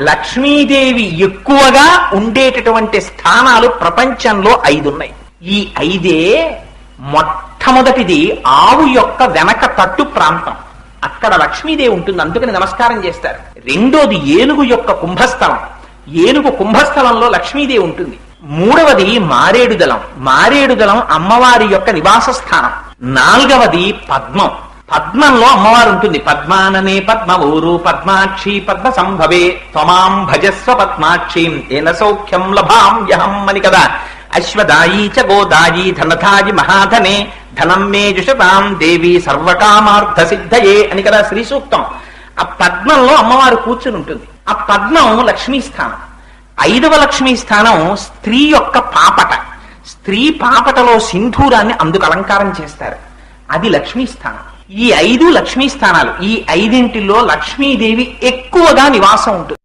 లక్ష్మీదేవి ఎక్కువగా ఉండేటటువంటి స్థానాలు ప్రపంచంలో 5 ఉన్నాయి. ఈ 5 మొట్టమొదటిది ఆవు యొక్క వెనక తట్టు ప్రాంతం, అక్కడ లక్ష్మీదేవి ఉంటుంది, అందుకని నమస్కారం చేస్తారు. రెండోది ఏనుగు యొక్క కుంభస్థలం, ఏనుగు కుంభస్థలంలో లక్ష్మీదేవి ఉంటుంది. మూడవది మారేడు దళం, మారేడు దళం అమ్మవారి యొక్క నివాస స్థానం. నాలుగవది పద్మం, పద్మంలో అమ్మవారు ఉంటుంది. పద్మాననే పద్మవూరు పద్మాక్షి పద్మ సంభవే త్వమాం భజస్వ పద్మాక్షీం ఏన సౌఖ్యం లభామ్యహం అని కదా. అశ్వదాయీ చ గోదాయీ ధనధాయి మహాధనే ధనం మే జుషతాం దేవి సర్వకామార్థ సిద్ధయే అని కదా శ్రీ సూక్తం. ఆ పద్మంలో అమ్మవారు కూర్చుని ఉంటుంది. ఆ పద్మం లక్ష్మీ స్థానం. 5వ లక్ష్మీ స్థానం స్త్రీ యొక్క పాపట, స్త్రీ పాపటలో సింధూరాన్ని అందుకు అలంకారం చేస్తారు, అది లక్ష్మీ స్థానం. ఈ 5 లక్ష్మీ స్థానాలు. ఈ 5 లక్ష్మీదేవి ఎక్కువగా నివాసం ఉంటుంది.